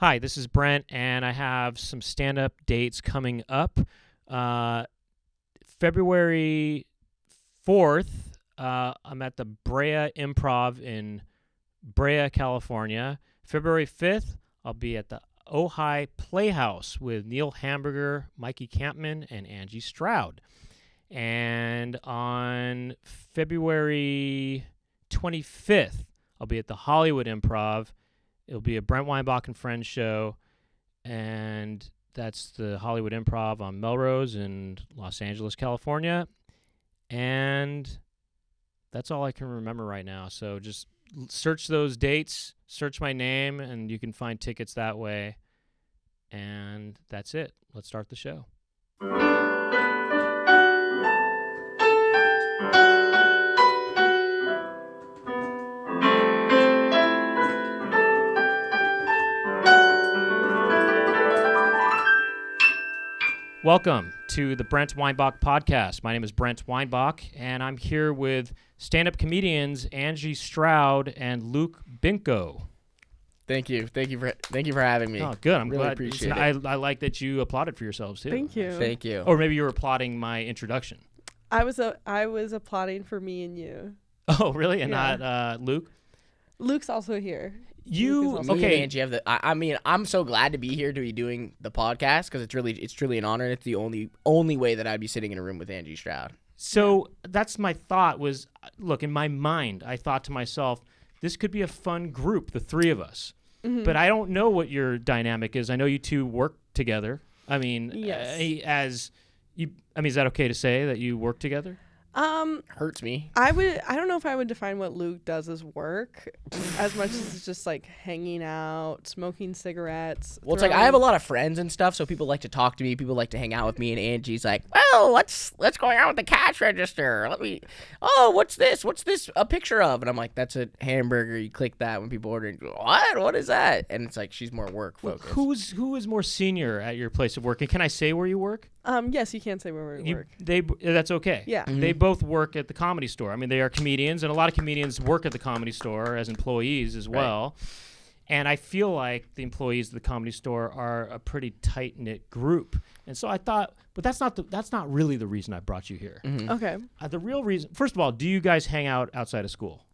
Hi, this is Brent, and I have some stand-up dates coming up. February 4th, I'm at the Brea Improv in Brea, California. February 5th, I'll be at the Ojai Playhouse with Neil Hamburger, Mikey Campman, and Angie Stroud. And on February 25th, I'll be at the Hollywood Improv. It'll be a Brent Weinbach and Friends show, and that's the Hollywood Improv on Melrose in Los Angeles, California. And that's all I can remember right now. So just search those dates, search my name, and you can find tickets that way. And that's it. Let's start the show. Welcome to the Brent Weinbach podcast. My name is Brent Weinbach, and I'm here with stand-up comedians Angie Stroud and Luke Binkow. Thank you for having me. Oh, good. I'm really glad. Appreciate it. I like that you applauded for yourselves too. Thank you. Or maybe you were applauding my introduction. I was applauding for me and you. Oh, really? And Yeah. not Luke? Luke's also here. You Luke is Me okay? and Angie have I'm so glad to be here to be doing the podcast because it's truly an honor. And it's the only way that I'd be sitting in a room with Angie Stroud. So that's my thought was, look, in my mind, I thought to myself, this could be a fun group, the three of us. Mhm. But I don't know what your dynamic is. I know you two work together. I mean, Yes. is that okay to say that you work together? Hurts me. I don't know if I would define what Luke does as work as much as it's just like hanging out, smoking cigarettes. Well, it's like I have a lot of friends and stuff, so people like to talk to me. People like to hang out with me, and Angie's like, "Well, let's go out with the cash register. What's this? What's this a picture of?" And I'm like, "That's a hamburger. You click that when people order. What is that?" And it's like she's more work focused. Who is more senior at your place of work? And can I say where you work? Yes, you can say where we work. That's okay. Yeah. They both work at the Comedy Store. I mean, they are comedians, and a lot of comedians work at the Comedy Store as employees as well. And I feel like the employees of the Comedy Store are a pretty tight-knit group. And so I thought, but that's not really the reason I brought you here. Mhm. Okay. The real reason, first of all, do you guys hang out outside of school?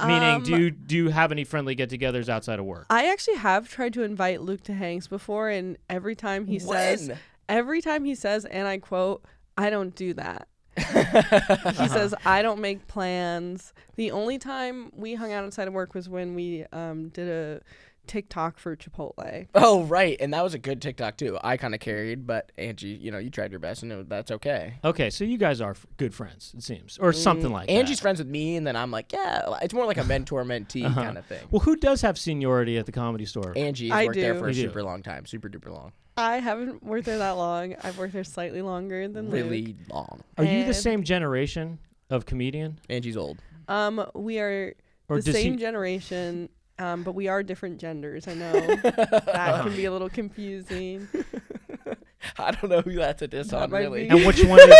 Meaning, do you have any friendly get-togethers outside of work? I actually have tried to invite Luke to hangs before, and every time he says, and I quote, "I don't do that." He says, "I don't make plans." The only time we hung out outside of work was when we did a TikTok for Chipotle. Oh, right. And that was a good TikTok, too. I kind of carried, but Angie, you tried your best, and that's okay. Okay, so you guys are good friends, it seems, or something like that. Angie's friends with me, and then I'm like, yeah, it's more like a mentor-mentee kind of thing. Well, who does have seniority at the Comedy Store? Angie has I worked there do. for a You do. super long time, super duper long. I haven't worked there that long. I've worked there slightly longer than Luke. Really long. Are you the And- same generation of comedian? Angie's old. We are Or the does same he- generation, but we are different genders. I know that can be a little confusing. I don't know who that's a diss That on, might really. be. And which one is?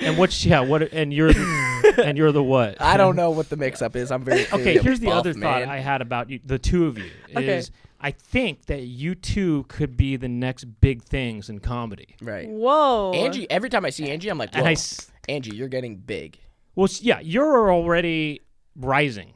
And you're the what? I don't know what the mix-up is. I'm very clearly Okay, a here's the buff other thought man. I had about you, the two of you. Okay. Is I think that you two could be the next big things in comedy. Right. Whoa. Angie, every time I see Angie, I'm like, And whoa, Angie, you're getting big. Well, yeah, you're already rising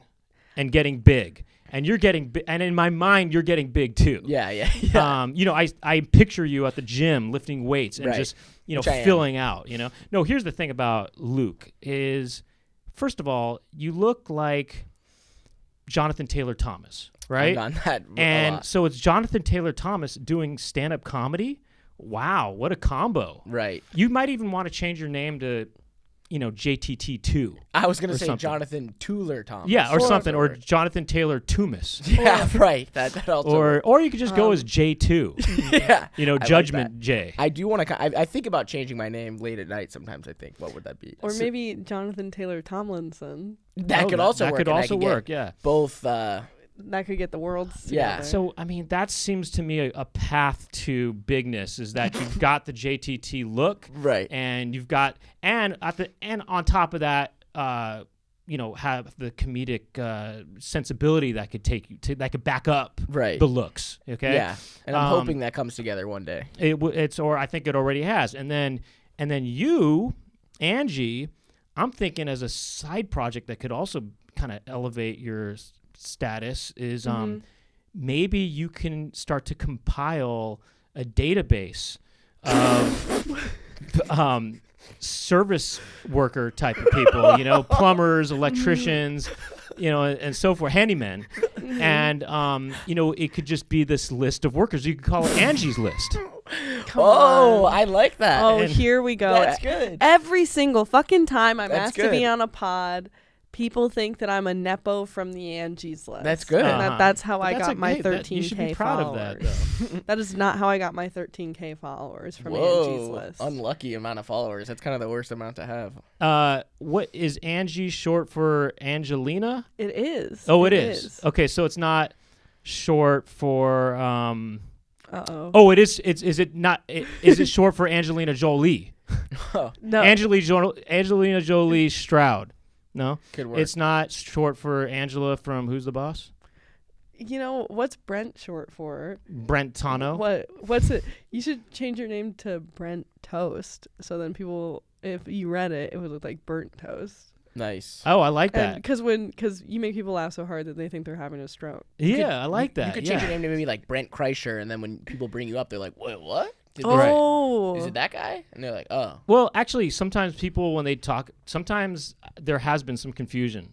and getting big, and you're getting and in my mind, you're getting big too. Yeah. I picture you at the gym lifting weights and Right. just, Which I am. filling out, No, here's the thing about Luke is, first of all, you look like Jonathan Taylor Thomas, right? I've done that a And lot. so it's Jonathan Taylor Thomas doing stand-up comedy. Wow, what a combo. Right. You might even want to change your name to, JTT2. I was going to Or say something. Jonathan Tuller Thomas. Yeah, or Sort something, of. or Jonathan Taylor Toomis. Yeah, right. That also works. Or you could just go as J2. Yeah. I like Judgment that. J. I do want to. I think about changing my name late at night. Sometimes I think, what would that be? Or maybe Jonathan Taylor Tomlinson. That could also work. That could and I also get work, yeah. Both. That could get the worlds Yeah. together. So, I mean, that seems to me a path to bigness is that you've got the JTT look, Right. and you've got, and on top of that, have the comedic sensibility that could that could back up Right. the looks. Okay. Yeah, and I'm hoping that comes together one day. Or I think it already has. And then you, Angie, I'm thinking as a side project that could also kind of elevate your status is maybe you can start to compile a database of service worker type of people, plumbers, electricians, and so forth, handymen. And, it could just be this list of workers. You could call it Angie's List. Come on. I like that. Oh, here we go. That's good. Every single fucking time I'm That's asked to be good. on a pod, people think that I'm a Nepo from the Angie's List. That's good. And that's how I But that's got my hey, 13K you should be proud followers. of that, though. That is not how I got my 13K followers from Angie's List. Unlucky amount of followers. That's kind of the worst amount to have. What is Angie short for? Angelina? It is. Oh, it is. Okay, so it's not short for. Uh-oh. Oh, it is. Is it not? Is it short for Angelina Jolie? No. Angelina Jolie Stroud. No, Could work. it's not short for Angela from Who's the Boss? What's Brent short for? Brent Tano. What's it? You should change your name to Brent Toast. So then people, if you read it, it would look like burnt toast. Nice. Oh, I like that. Because you make people laugh so hard that they think they're having a stroke. Yeah, I like that. You could yeah. change your name to maybe like Brent Kreischer, and then when people bring you up, they're like, "Wait, what? Oh. Is it that guy?" And they're like, "Oh." Well, actually, sometimes people, when they talk, sometimes there has been some confusion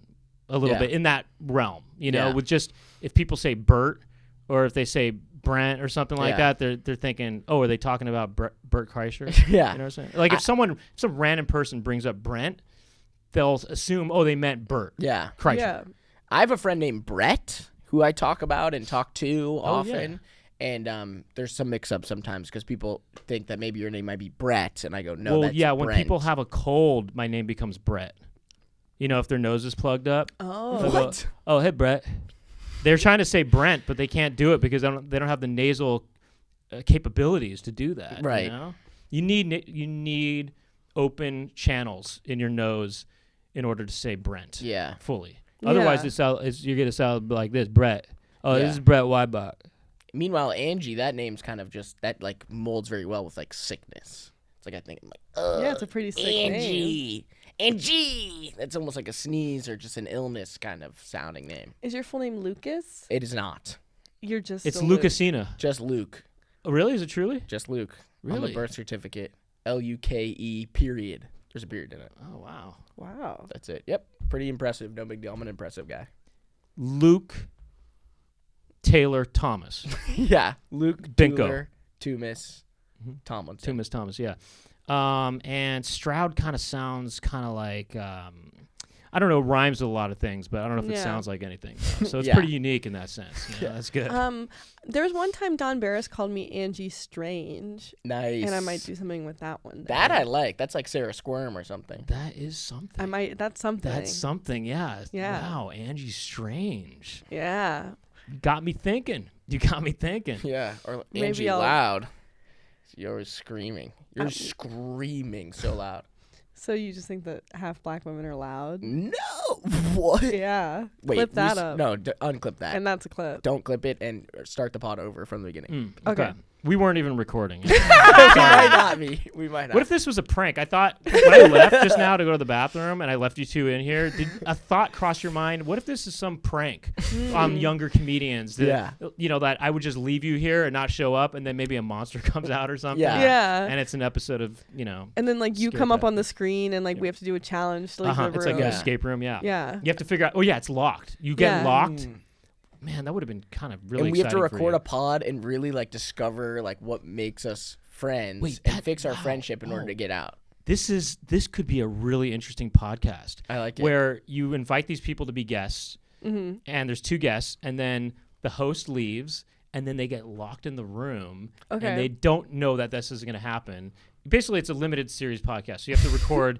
a little Yeah. bit in that realm, Yeah. with just if people say Bert or if they say Brent or something like Yeah. that, they're thinking, oh, are they talking about Bert Kreischer? Yeah. You know what I'm saying? Like if some random person brings up Brent, they'll assume, oh, they meant Bert Yeah. Kreischer. Yeah. I have a friend named Brett who I talk about and talk to often. yeah. And there's some mix-up sometimes because people think that maybe your name might be Brett, and I go, no, Well, that's yeah, when Brent. people have a cold, my name becomes Brett. If their nose is plugged up. Oh. They'll go, oh, hey, Brett. They're trying to say Brent, but they can't do it because they don't have the nasal capabilities to do that. Right. You need open channels in your nose in order to say Brent. Yeah. Fully. Yeah. Otherwise, you're gonna sound like this, Brett. Oh, Yeah. this is Brent Weinbach. Meanwhile, Angie, that name's kind of just that like molds very well with like sickness. It's like I think I'm like, Yeah, it's a pretty sick name. Angie. That's almost like a sneeze or just an illness kind of sounding name. Is your full name Lucas? It is not. You're just It's a Luke. Lucasina. Just Luke. Oh, really? Is it truly? Just Luke. On Really? the birth certificate. Luke period. There's a period in it. Oh, wow. Wow. That's it. Yep. Pretty impressive. No big deal. I'm an impressive guy. Luke Taylor Thomas. Yeah. Luke Binkow. Tumis Tomlinson. Tumis Thomas, yeah. And Stroud kind of sounds kind of like, I don't know, rhymes with a lot of things, but I don't know if it Yeah. sounds like anything. So it's Yeah. pretty unique in that sense. That's good. There was one time Don Barris called me Angie Strange, Nice. and I might do something with that one. That I like. That's like Sarah Squirm or something. That is something. I might. That's something. That's something, yeah. Yeah. Wow, Angie Strange. Yeah. Got me thinking. You got me thinking. Yeah. Or Maybe Angie I'll- Loud. You're screaming. You're screaming so loud. So you just think that half black women are loud? No. What? Yeah. Wait. Clip that up. No, unclip that. And that's a clip. Don't clip it and start the pod over from the beginning. Okay. We weren't even recording. We might not be. We might not. What if this was a prank? I thought when I left just now to go to the bathroom and I left you two in here, did a thought cross your mind? What if this is some prank on younger comedians that, that I would just leave you here and not show up and then maybe a monster comes out or something? Yeah. Yeah. And it's an episode of, And then like you Scared come up that. on the screen and like we have to do a challenge to leave the it's room. like an escape room, yeah. Yeah. You have to figure out, oh yeah, it's locked. You get Yeah. locked. Man, that would have been kind of really and we have to exciting for record you. a pod and really like discover like what makes us friends Wait, and that- fix our wow. friendship in order Oh. to get out. This could be a really interesting podcast. I like it. Where you invite these people to be guests, Mm-hmm. and there's two guests, and then the host leaves, and then they get locked in the room, Okay. and they don't know that this is going to happen. Basically, it's a limited series podcast, so you have to record,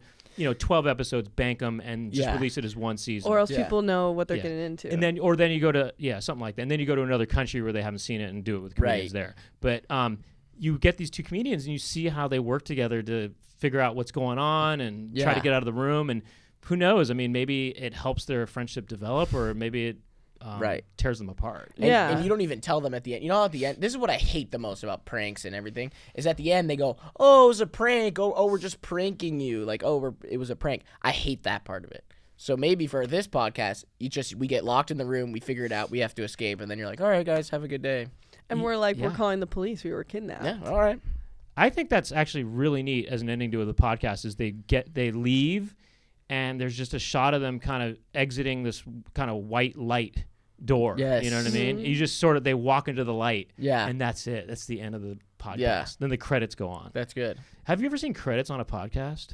12 episodes, bank them, and just Yeah. release it as one season. Or else Yeah. people know what they're Yeah. getting into. and then you go to something like that, and then you go to another country where they haven't seen it and do it with comedians Right. there. But you get these two comedians and you see how they work together to figure out what's going on and try to Yeah. get out of the room, and who knows? I mean, maybe it helps their friendship develop, or maybe it tears them apart. And you don't even tell them at the end. You know, at the end, this is what I hate the most about pranks and everything, is at the end they go, oh, it was a prank. Oh, we're just pranking you. Like, it was a prank. I hate that part of it. So maybe for this podcast, we get locked in the room, we figure it out, we have to escape, and then you're like, all right, guys, have a good day. And we're like, we're calling the police. We were kidnapped. Yeah, all right. I think that's actually really neat as an ending to the podcast. Is they leave, and there's just a shot of them kind of exiting this kind of white light door. Yes. You know what I mean? You just sort of, they walk into the light. Yeah. And that's it. That's the end of the podcast. Yeah. Then the credits go on. That's good. Have you ever seen credits on a podcast?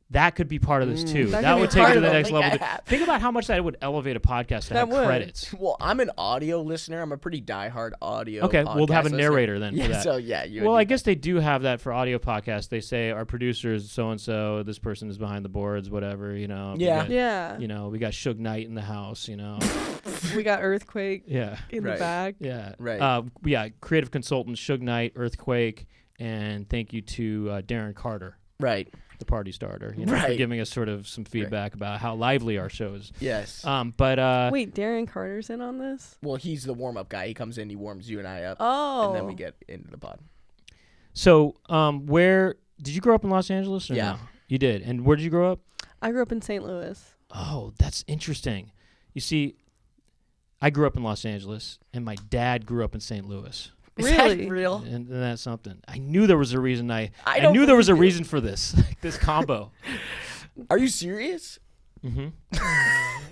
That could be part of this too. That That could would be take it part to of the it. next level. Think about how much that would elevate a podcast to That have would. credits. Well, I'm an audio listener. I'm a pretty diehard audio. Okay, we'll have a podcast narrator then listener. for that. So yeah, Well, I guess they do have that for audio podcasts. They say our producer is so and so. This person is behind the boards. Whatever, you know. Yeah. Yeah. You know, we got Suge Knight in the house. You know. We got Earthquake Yeah. in the Right. back. Yeah. Right. Yeah. Creative consultant Suge Knight, Earthquake, and thank you to Darren Carter, right. the party starter, for Right. giving us sort of some feedback about how lively our show is. Yes. But Wait, Darren Carter's in on this? Well, he's the warm up guy. He comes in, he warms you and I up, Oh. and then we get into the pod. so where did you grow up in Los Angeles? Or Yeah. no? You did. And where did you grow up? I grew up in St. Louis. Oh, that's interesting. You see, I grew up in Los Angeles, and my dad grew up in St. Louis. Is that Really? real? And that's something. I knew there was a reason. I don't knew there was a believe you. reason for this, this combo. Are you serious? hmm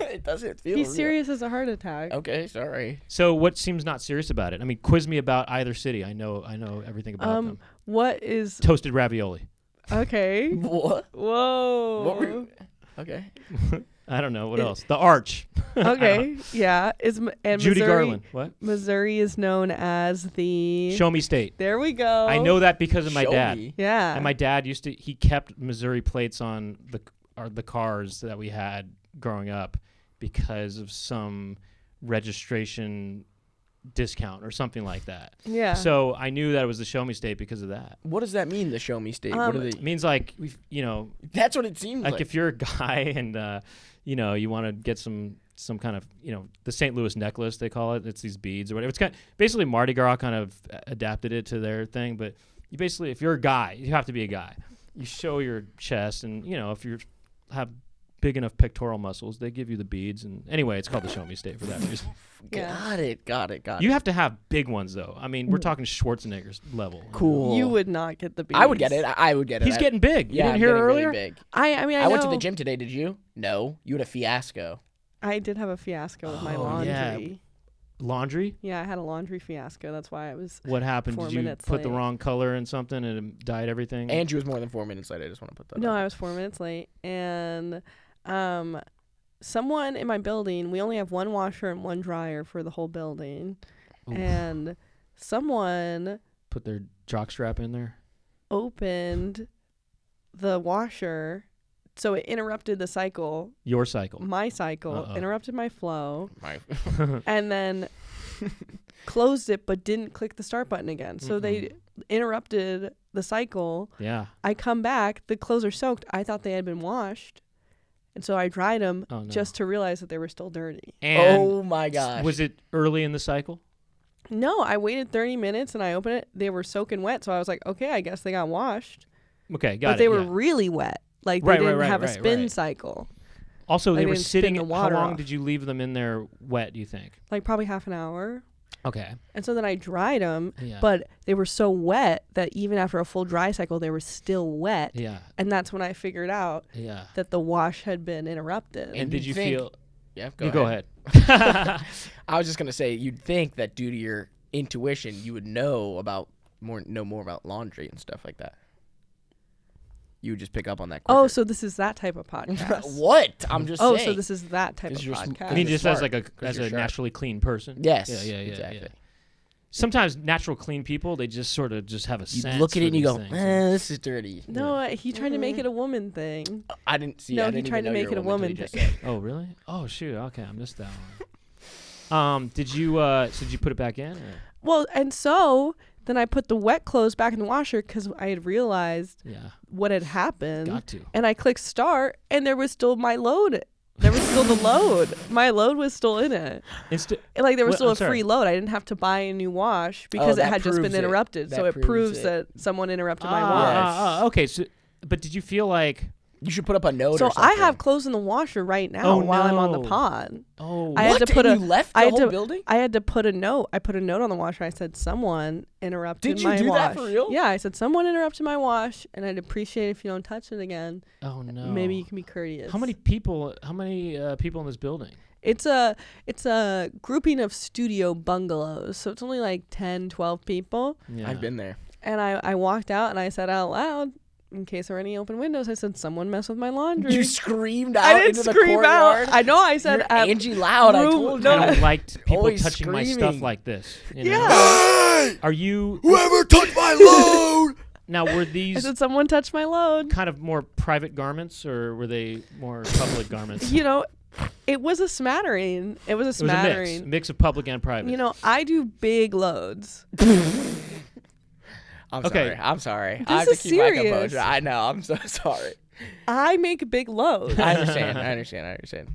It doesn't feel He's real. serious as a heart attack. Okay, sorry. So what seems not serious about it? I mean, quiz me about either city. I know everything about them. What is Toasted ravioli. okay? What? Whoa. What were you? Okay. I don't know what else. The Arch. Okay, yeah. And Judy Missouri, Garland. What? Missouri is known as the. Show me state. There we go. I know that because of my Show dad. me. Yeah. And my dad he kept Missouri plates on the cars that we had growing up because of some registration discount or something like that. Yeah. So I knew that it was the show me state because of that. What does that mean? The show me state. What are It they? means like That's what it seems like like. if you're a guy and you want to get some kind of the St. Louis necklace, they call it. It's these beads or whatever. It's kind of, basically Mardi Gras kind of adapted it to their thing. But you basically, if you're a guy, you have to be a guy. You show your chest, and if you have big enough pectoral muscles, they give you the beads. And anyway, it's called the show me state for that reason. Yeah. Got it. You have to have big ones though. I mean, we're talking Schwarzenegger's level. Cool. You would not get the beads. I would get it. I would get it. He's getting big. You Yeah, didn't I'm hear getting earlier? Really big. I mean, I went to know- the gym today. Did you? No. You had a fiasco. I did have a fiasco with my Oh, laundry. yeah. Laundry? Yeah, I had a laundry fiasco. That's why I was. What happened? 4 Did you minutes put the late. wrong color in something and it dyed everything? Angie was more than 4 minutes late. I just want to put that No, out. I was 4 minutes late, and someone in my building. We only have one washer and one dryer for the whole building, Oof. and someone Put their jockstrap in there. opened the washer, so it interrupted the cycle. Your cycle. My cycle Uh-oh. interrupted my flow, My- and then closed it, but didn't click the start button again. So they interrupted the cycle. Yeah. I come back, the clothes are soaked. I thought they had been washed, and so I dried them Oh, no. just to realize that they were still dirty. And oh my gosh. was it early in the cycle? No, I waited 30 minutes and I opened it. They were soaking wet, so I was like, okay, I guess they got washed. Okay, got But it. they were yeah. really wet. Like Right, they right, didn't right, have a right, spin right. cycle. Also, they I were didn't spin sitting. the How water long off. did you leave them in there wet, do you think? Like probably half an hour. Okay. And so then I dried them, Yeah. but they were so wet that even after a full dry cycle, they were still wet. Yeah. And that's when I figured out Yeah. that the wash had been interrupted. And did you think- feel... Yeah, Go ahead. I was just gonna say, you'd think that due to your intuition, you would know more about laundry and stuff like that. You would just pick up on that quicker. Oh, so this is that type of podcast. What? I'm just Oh, saying. so this is that type of 'Cause you're sm- podcast. I mean, you're just as smart, like 'cause as you're a sharp. naturally clean person. Yes. Yeah. Exactly. Sometimes natural clean people, they just sort of just have a You sense. look at for it and you these go, things. this is dirty. No, he tried to make it a woman thing. I didn't see. No, I he didn't tried even to know make you were it a woman until you just thing. said. Oh, really? Oh, shoot. Okay, I missed that one. Did you put it back in? Or? Well, and so Then I put the wet clothes back in the washer because I had realized what had happened. Got to. And I clicked start, and there was still my load. There was still the load. My load was still in it. Like there was still a free load. I didn't have to buy a new wash because it had just been interrupted. So it proves that someone interrupted my wash. Okay. So, but did you feel like you should put up a note? So or something. I have clothes in the washer right now while I'm on the pod. Oh, I had to put you left the whole building? I had to put a note. I put a note on the washer. I said someone interrupted my wash. Did you do that for real? Yeah, I said someone interrupted my wash, and I'd appreciate it if you don't touch it again. Oh no. Maybe you can be courteous. How many people in this building? It's a grouping of studio bungalows, so it's only like 10, 12 people. Yeah. I've been there. And I walked out and I said out loud, in case there were any open windows, I said, someone messed with my laundry. You screamed out I didn't into the scream courtyard? out. I know I said You're Angie Loud. I told you. I don't like people Always touching my screaming. stuff like this. You Yeah. know? Hey! Are you... Whoever touched my load! Now, were I these said, someone touched my load. kind of more private garments, or were they more public garments? You know, it was a smattering. It was a smattering. It was a mix of public and private. You know, I do big loads. I'm sorry. This I have to is keep my serious. composure. I know. I'm so sorry. I make big loads. I understand.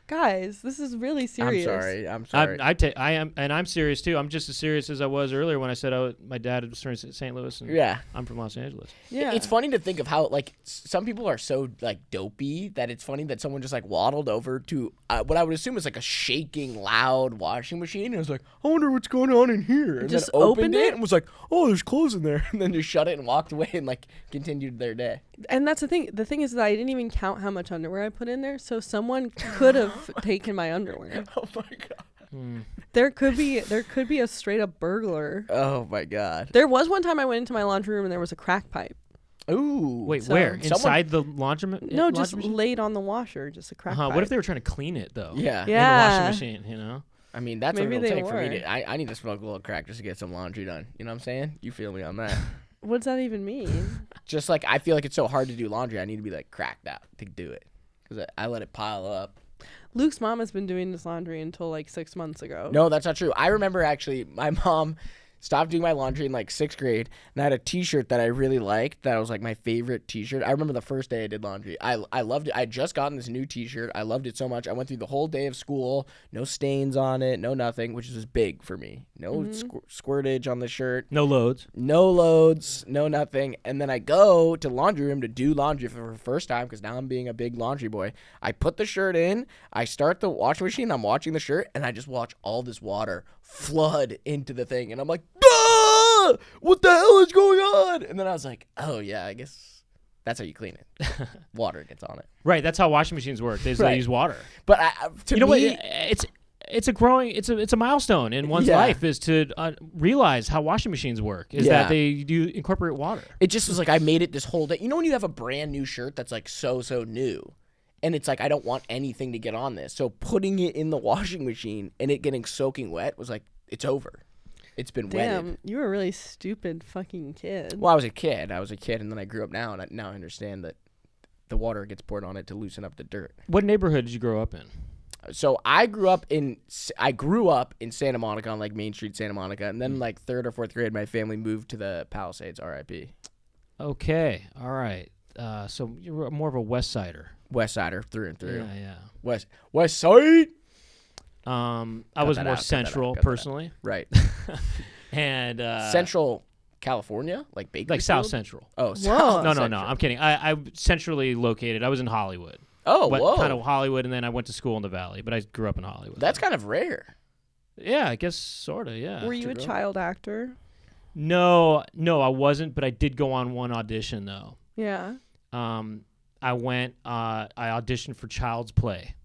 Guys, this is really serious. I'm sorry. I am, and I'm serious too. I'm just as serious as I was earlier when I said my dad was from St. Louis, and Yeah. I'm from Los Angeles. Yeah. It's funny to think of how like some people are so like dopey that it's funny that someone just like waddled over to what I would assume is like a shaking, loud washing machine and was like, I wonder what's going on in here. And Just then opened opened it? and was like, oh, there's clothes in there, and then just shut it and walked away and like continued their day. And that's the thing. The thing is that I didn't even count how much underwear I put in there, so someone could have taken my underwear. Oh my god. There could be a straight up burglar. Oh my god. There was one time I went into my laundry room and there was a crack pipe. Ooh. Wait, So where? someone- Inside the laundromat? No, just laundry machine? laid on the washer, just a crack pipe. What if they were trying to clean it though? Yeah. In the Yeah. washing machine, you know? I mean, that's Maybe what it'll they take for me were. to. I need to smoke a little crack just to get some laundry done. You know what I'm saying? You feel me on that? What does that even mean? Just like I feel like it's so hard to do laundry, I need to be like cracked out to do it because I let it pile up. Luke's mom has been doing this laundry until like 6 months ago. No, that's not true. I remember actually my mom stopped doing my laundry in like 6th grade, and I had a t-shirt that I really liked that was like my favorite t-shirt. I remember the first day I did laundry. I loved it. I had just gotten this new t-shirt. I loved it so much. I went through the whole day of school, no stains on it, no nothing, which was big for me. No squirtage on the shirt. No loads. No loads, no nothing. And then I go to the laundry room to do laundry for the first time because now I'm being a big laundry boy. I put the shirt in, I start the washing machine, I'm watching the shirt, and I just watch all this water flood into the thing. And I'm like, ah! What the hell is going on? And then I was like, oh, yeah, I guess that's how you clean it. Water gets on it. Right, that's how washing machines work. They Right. use water. But to You know me, what? It's a milestone in one's Yeah. life is to realize how washing machines work. Is Yeah. that they do incorporate water. it just was like I made it this whole day. You know when you have a brand new shirt that's like so new? And it's like, I don't want anything to get on this. So putting it in the washing machine and it getting soaking wet was like, it's over. It's been Damn, wetted. you were a really stupid fucking kid. Well, I was a kid, and then I grew up now, and now I understand that the water gets poured on it to loosen up the dirt. What neighborhood did you grow up in? So I grew up in Santa Monica, on like Main Street, Santa Monica, and then like 3rd or 4th grade, my family moved to the Palisades, RIP. Okay, all right. So you're more of a West Sider. West Sider, through and through. Yeah. West Side. I was that more out, cut that central out, cut that out. personally, Right. and Central California, like Bakersfield? like South Central. Oh, Whoa. South No, Central. I'm kidding. I'm centrally located. I was in Hollywood. Oh, whoa. Kind of Hollywood, and then I went to school in the Valley, but I grew up in Hollywood. That's kind of rare. Yeah, I guess sort of. Yeah. Were you a grow up. child actor? No, I wasn't, but I did go on one audition though. Yeah. I went. I auditioned for Child's Play.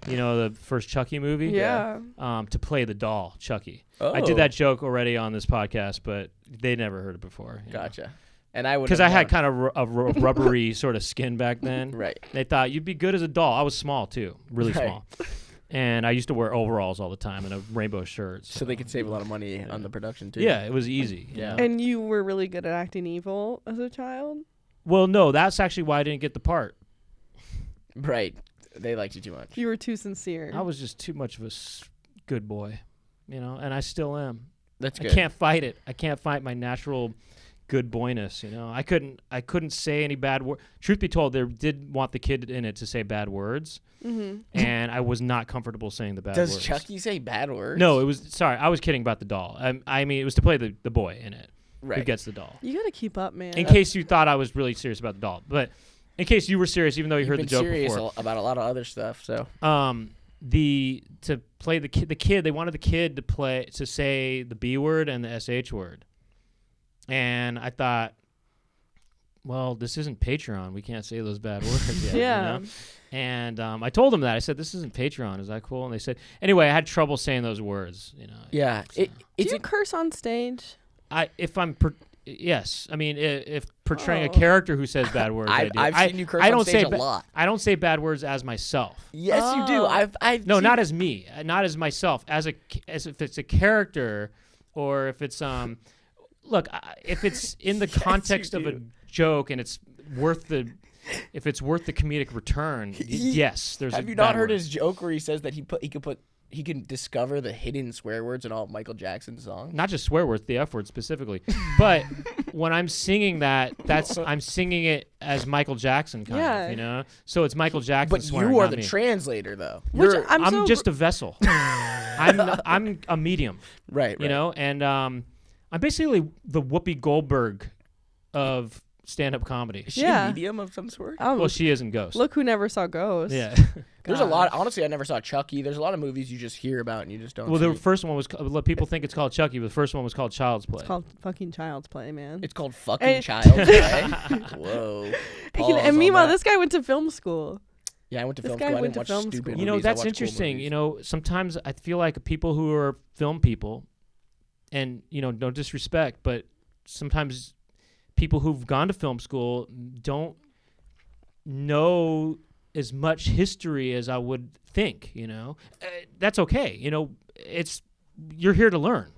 You know, the first Chucky movie. Yeah. To play the doll Chucky. Oh. I did that joke already on this podcast, but they never heard it before. Gotcha. And I would Because I had kind of a rubbery sort of skin back then. Right. They thought you'd be good as a doll. I was small too, really Right. small. And I used to wear overalls all the time and a rainbow shirt. So they could save a lot of money on the production too. Yeah, it was easy. you Yeah. know? And you were really good at acting evil as a child? Well, no, that's actually why I didn't get the part. Right. They liked you too much. You were too sincere. I was just too much of a good boy, you know, and I still am. That's good. I can't fight it. I can't fight my natural good boyness. I couldn't say any bad word. Truth be told, they did want the kid in it to say bad words, and I was not comfortable saying the bad words. Does Chucky say bad words? No, it was. Sorry, I was kidding about the doll. I mean, it was to play the boy in it. Right. Who gets the doll? You gotta keep up, man. In case you thought I was really serious about the doll, but in case you were serious, even though you heard the joke serious before. about a lot of other stuff. So. To play the kid, they wanted the kid to say the B word and the SH word, and I thought, well, this isn't Patreon. We can't say those bad words yet. Yeah. And I told them that. I said, this isn't Patreon. Is that cool? And they said, anyway, I had trouble saying those words. Yeah. Do you curse on stage? Yes. I mean, if portraying a character who says bad words, I do. I've seen you curse on stage a lot. I don't say bad words as myself. Yes, you do. I've no, not as me, not as myself, as if it's a character, or if it's look, if it's in the context of a joke and it's worth the comedic return, yes, there's. Have you not heard his joke where he says that he can discover the hidden swear words in all of Michael Jackson's songs? Not just swear words, the F word specifically. But when I'm singing that, I'm singing it as Michael Jackson kind of, So it's Michael Jackson But swearing, you are not the me. translator, though. I'm just a vessel. I'm a medium. Right. And I'm basically the Whoopi Goldberg of stand-up comedy. Is she a medium of some sort? Well, she is in Ghost. Look who never saw Ghost. Yeah. There's a lot. Honestly, I never saw Chucky. There's a lot of movies you just hear about and you just don't see. The first one was, people think it's called Chucky, but the first one was called Child's Play. It's called fucking Child's Play, man. It's called fucking Child's Play? Whoa. And meanwhile, this guy went to film school. Yeah, I went to film school. I didn't watch stupid movies. That's interesting. Cool sometimes I feel like people who are film people, and, no disrespect, but sometimes people who've gone to film school don't know as much history as I would think, that's okay. You're here to learn,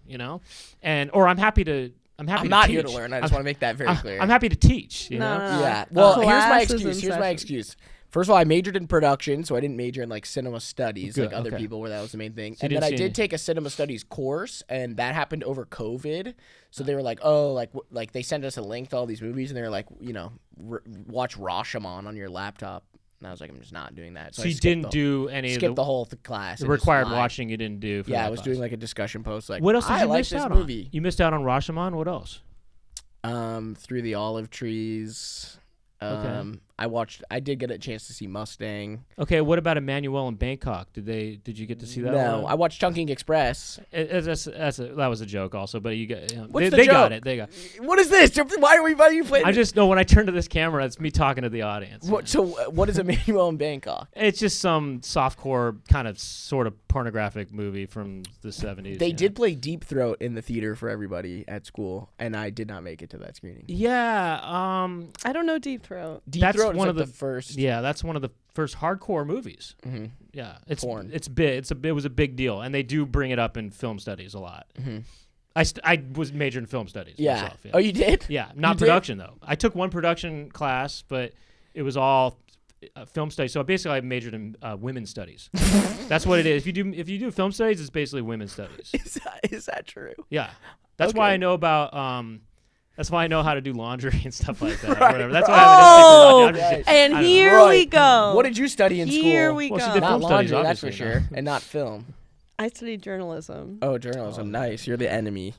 or I'm happy to I'm not teach. here to learn. I just want to make that very clear. I'm happy to teach, No. Yeah. Well, Classes here's my excuse. First of all, I majored in production, so I didn't major in cinema studies like other people where that was the main thing. So and then I did take a cinema studies course, and that happened over COVID. So they were like, like they sent us a link to all these movies, and they were like, watch Rashomon on your laptop. And I was like, I'm just not doing that. So you didn't do any of the whole class. The required watching you didn't do. I was doing a discussion post. Like, what else did you miss out on? Movie. You missed out on Rashomon. What else? Through the Olive Trees. Okay. I did get a chance to see Mustang. Okay, what about Emmanuel and Bangkok? Did you get to see that? No, one? I watched Chungking Express. That was a joke also, but you got What's the they joke? got it. They got. What is this? Why are you playing? I just know when I turn to this camera, it's me talking to the audience. What is Emmanuel and Bangkok? It's just some softcore kind of sort of pornographic movie from the 70s. They did play Deep Throat in the theater for everybody at school, and I did not make it to that screening. Yeah, I don't know Deep Throat. Deep Throat is one of the first. Yeah, that's one of the first hardcore movies. Mm-hmm. Yeah, it's porn. It's big. It was a big deal, and they do bring it up in film studies a lot. Mm-hmm. I was majored in film studies. Yeah. Myself, yeah. Oh, you did? Yeah, not production though. I took one production class, but it was all film studies. So basically, I majored in women's studies. That's what it is. If you do film studies, it's basically women's studies. Is that true? Yeah, that's why I know about. That's why I know how to do laundry and stuff like that. Right, whatever. That's why I have right. And here we go. What did you study in school? Here we Well, she go. did Not film studies, laundry, that's for obviously, sure, and not film. I studied journalism. Oh, journalism. Nice. You're the enemy,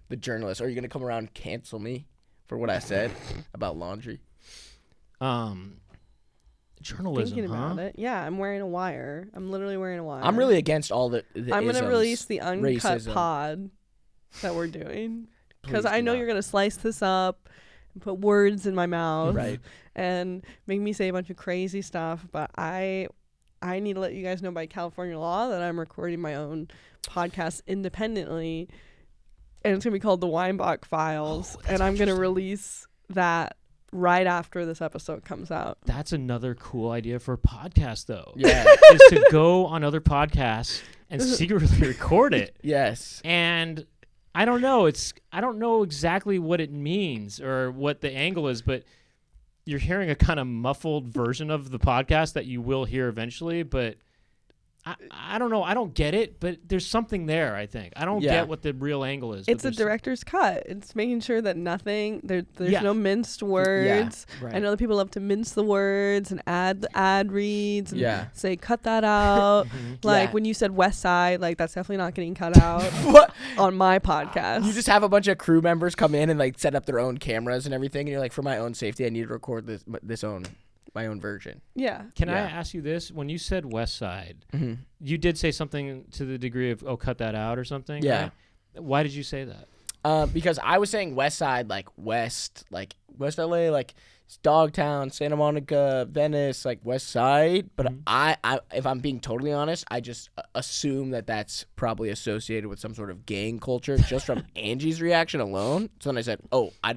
the journalist. Are you gonna come around and cancel me for what I said about laundry? Journalism, Thinking about it. Yeah, I'm wearing a wire. I'm literally wearing a wire. I'm really against all the I'm going to isms, release the uncut racism. pod that we're doing. Because Please I do know not. you're going to slice this up and put words in my mouth. Right. And make me say a bunch of crazy stuff. But I need to let you guys know by California law that I'm recording my own podcast independently. And it's going to be called the Weinbach Files. And I'm going to release that right after this episode comes out. That's another cool idea for a podcast, though. Yeah. Is to go on other podcasts and secretly record it. Yes. And I don't know. I don't know exactly what it means or what the angle is, but you're hearing a kind of muffled version of the podcast that you will hear eventually. But I don't know. I don't get it, but there's something there, I think. I don't get what the real angle is. It's a director's cut. It's making sure that there's no minced words. Yeah, right. I know that people love to mince the words and add the ad reads and say, cut that out. Like when you said West Side, like that's definitely not getting cut out on my podcast. You just have a bunch of crew members come in and like set up their own cameras and everything. And you're like, for my own safety, I need to record my own version. Yeah. Can I ask you this? When you said West Side, you did say something to the degree of, cut that out or something? Yeah. Right? Why did you say that? Because I was saying West Side, like West LA, like Dogtown, Santa Monica, Venice, like West Side. But I, if I'm being totally honest, I just assume that that's probably associated with some sort of gang culture just from Angie's reaction alone. So then I said,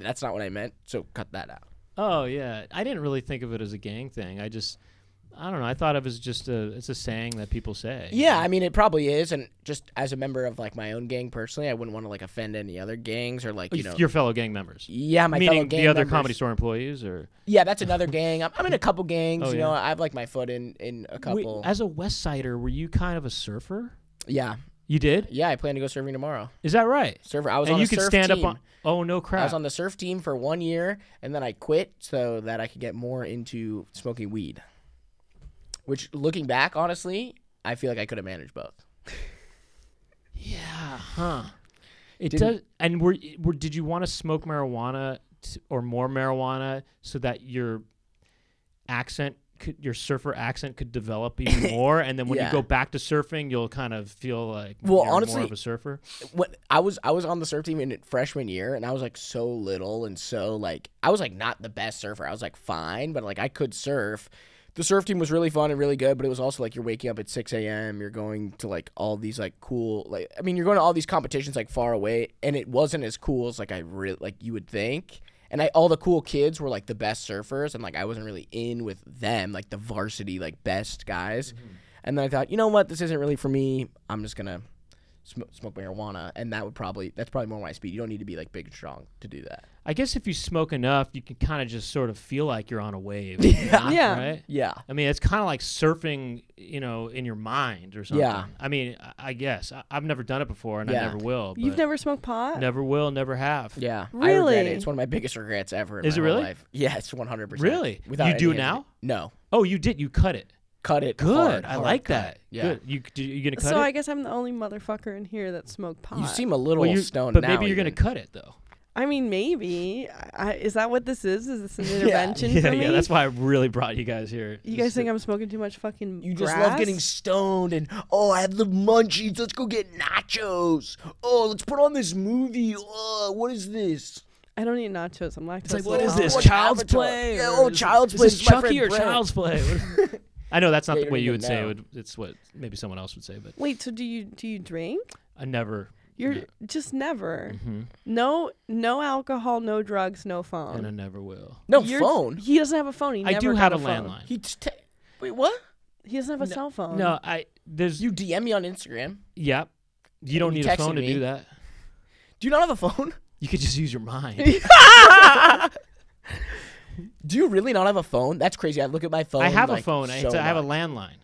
that's not what I meant. So cut that out. Oh, yeah. I didn't really think of it as a gang thing. I don't know. I thought of it as just it's a saying that people say. Yeah, I mean, it probably is. And just as a member of, like, my own gang personally, I wouldn't want to, like, offend any other gangs or, like, your fellow gang members. Yeah, my Meaning fellow gang the other members. Comedy Store employees? Or Yeah, that's another gang. I'm in a couple gangs. Oh, you know, yeah. I have, like, my foot in a couple. Wait, as a West Sider, were you kind of a surfer? Yeah. You did? Yeah, I plan to go surfing tomorrow. Is that right? Surfer. I was and on you a could surf stand team. up on. Oh, no crap. I was on the surf team for 1 year, and then I quit so that I could get more into smoking weed. Which, looking back, honestly, I feel like I could have managed both. Yeah, huh? It does. And did you want to smoke marijuana or more marijuana so that your surfer accent could develop even more, and then when you go back to surfing, you'll kind of feel like honestly, more of a surfer? I was on the surf team in freshman year, and I was like so little and so like I was like not the best surfer. I was like fine, but like I could surf. The surf team was really fun and really good, but it was also like you're waking up at 6 a.m. You're going to like all these like cool you're going to all these competitions like far away, and it wasn't as cool as like you would think. And all the cool kids were like the best surfers, and like I wasn't really in with them, like the varsity like best guys. And then I thought, you know what, this isn't really for me. I'm just gonna smoke marijuana, and that's probably more my speed. You don't need to be like big and strong to do that. I guess if you smoke enough, you can kind of just sort of feel like you're on a wave. Yeah. Right? Yeah. I mean, it's kind of like surfing, in your mind or something. Yeah. I mean, I guess. I've never done it before, and I never will. You've never smoked pot? Never will, never have. Yeah. Really? I regret it. It's one of my biggest regrets ever in Is my it whole really? life. Yeah, it's 100%. Really? Without You do any it now? No. Oh, you did. You cut it. Cut it. Good. Hard, I like cut. that. Yeah. Good. You gonna cut So it? I guess I'm the only motherfucker in here that smoked pot. You seem a little stoned but now. maybe you're even. gonna cut it though. I mean, maybe. Is that what this is? Is this an intervention for me? Yeah. That's why I really brought you guys here. You guys think I'm smoking too much fucking You just grass? love getting stoned and, I have the munchies. Let's go get nachos. Oh, let's put on this movie. Oh, what is this? I don't eat nachos. I'm lactose. It's like, what is intolerant. this? Child's Avatar? Play? Yeah, Or Child's is Play. this It's my Chucky friend or Brent. Child's Play? I know that's not Yeah, the way you you don't would say even it. know. It's what maybe someone else would say, but Wait, so do you drink? I never. You're just never. Mm-hmm. No alcohol, no drugs, no And I phone. never will. No phone. He doesn't have a phone. He I never do got have a phone. landline. Wait, what? He doesn't have a cell phone. No, there's You DM me on Instagram. Yep. You don't You need a phone texted to me. do that. Do you not have a phone? You could just use your mind. Do you really not have a phone? That's crazy. I look at my phone. I have a like, phone. so I have a much. landline.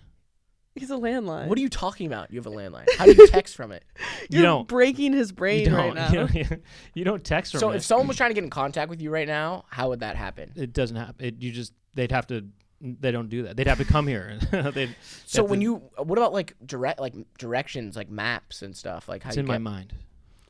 He's a landline. What are you talking about? You have a landline. How do you text from it? You're don't. breaking his brain You right don't. now. You don't text from So it. if someone was trying to get in contact with you right now, how would that happen? It doesn't happen. They'd have to. They don't do that. They'd have to come here. So what about like directions, like maps and stuff? Like how It's you in get, my mind.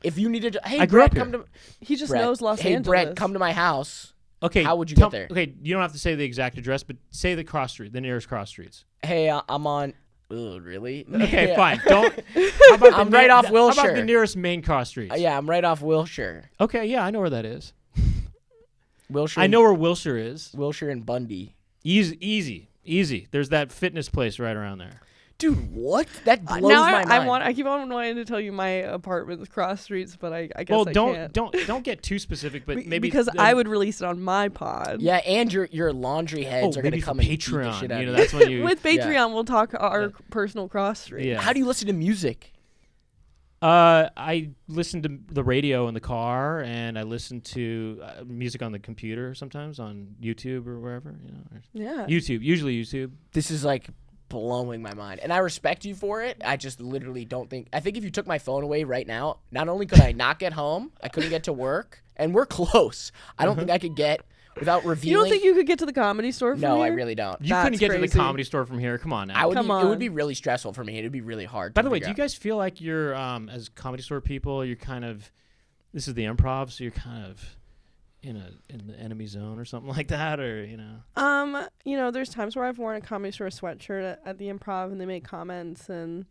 If you needed to, hey, I grew Brett, up come here. to He just Brett, knows Los hey, Angeles. Brett, come to my house. Okay. How would you get there? Okay, you don't have to say the exact address, but say the cross street, the nearest cross streets. Hey, I'm on. Ugh, really? Okay, Yeah. fine. Don't. How about I'm right off How about Wilshire. the nearest main cross streets? Yeah, I'm right off Wilshire. Okay, yeah, I know where that is. Wilshire. I know where Wilshire is. Wilshire and Bundy. Easy. There's that fitness place right around there. Dude, what? That blows now my mind. I keep on wanting to tell you my apartment's cross streets, but I guess Well, I can't. don't get too specific, but maybe because I would release it on my pod. Yeah, and your laundry heads are maybe gonna for come and beat the Patreon. shit out You know, of that's when you. With Patreon, we'll talk our personal cross streets. Yeah. How do you listen to music? I listen to the radio in the car, and I listen to music on the computer sometimes on YouTube or wherever. You know, Yeah. YouTube, usually YouTube. This is like blowing my mind. And I respect you for it. I just literally don't think. I think if you took my phone away right now, not only could I not get home, I couldn't get to work, and we're close. I don't think I could get without revealing. You don't think you could get to the Comedy Store from No, here? I really don't. You couldn't That's get to the crazy. Comedy Store from here. Come on now. It would on. be really stressful for me. It would be really hard. By to the way, figure do you out. guys feel like you're, as Comedy Store people, you're kind of, this is the Improv, so you're kind of in the enemy zone or something like that, or There's times where I've worn a Comedy Store sweatshirt at the Improv, and they make comments and,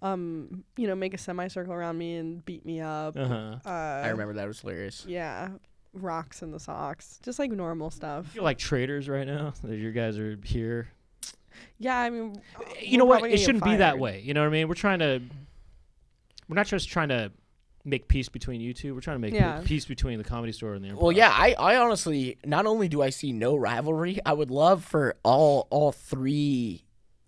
make a semicircle around me and beat me up. I remember that. It was hilarious. Yeah, rocks in the socks, just like normal I stuff. feel like traitors right now that you guys are here. Yeah, I mean, You know what? It shouldn't be that way. You know what I mean? We're not just trying to make peace between you two. We're trying to make peace between the Comedy Store and the Improv. Well, yeah, I honestly, not only do I see no rivalry, I would love for all three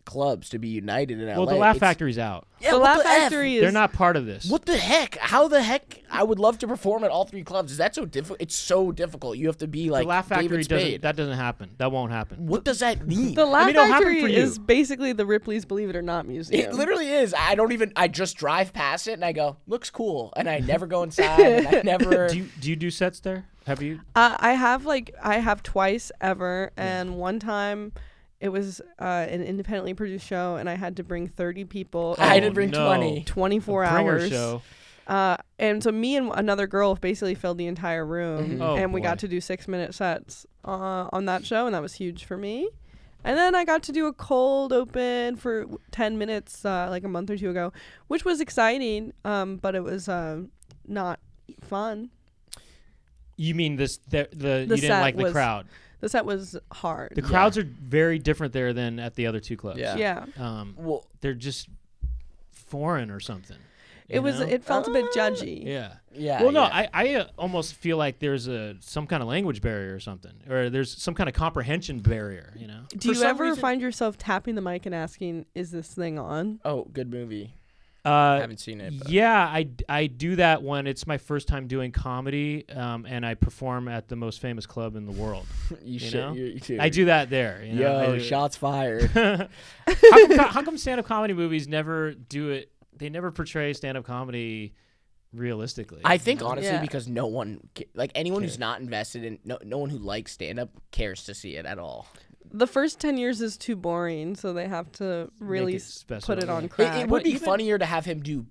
clubs to be united in LA. Well, the Laugh Factory's out. Yeah, the what Laugh the F? Factory is. They're not part of this. What the heck? How the heck? I would love to perform at all three clubs. Is that so difficult? It's so difficult. You have to be like the Laugh Factory David Spade. doesn't happen. That won't happen. What does that mean? The Laugh it'll happen Factory for you. is basically the Ripley's Believe It or Not museum. It literally is. I just drive past it and I go, looks cool. And I never go inside. And I never. Do you do sets there? Have you? I have twice ever, and one time it was an independently produced show, and I had to bring 30 people. I had in to bring no. 20. 24 Bringer hours. show. And so me and another girl basically filled the entire room, Oh, and we got boy. to do 6-minute sets on that show, and that was huge for me. And then I got to do a cold open for 10 minutes like a month or two ago, which was exciting, but it was not fun. You mean this? You didn't set like the was- crowd. The set was hard. The crowds are very different there than at the other two clubs. Yeah. Yeah. Well, They're just foreign or something. It was. know? It felt a bit judgy. Yeah. yeah. Well, no, yeah. I almost feel like there's some kind of language barrier or something, or there's some kind of comprehension barrier. You know. Do For you some ever reason- find yourself tapping the mic and asking, "Is this thing on?" Oh, good movie. I haven't seen it. But. Yeah, I do that when it's my first time doing comedy, and I perform at the most famous club in the world. You should. know? You too. I do that there. You know? Yo, shots fired. how come stand-up comedy movies never do it? They never portray stand-up comedy realistically. I think honestly Yeah. because no one, like anyone who's Cares. not invested in, no one who likes stand-up cares to see it at all. The first 10 years is too boring, so they have to really it special, put it yeah. on It, crack. it would be even- funnier to have him do.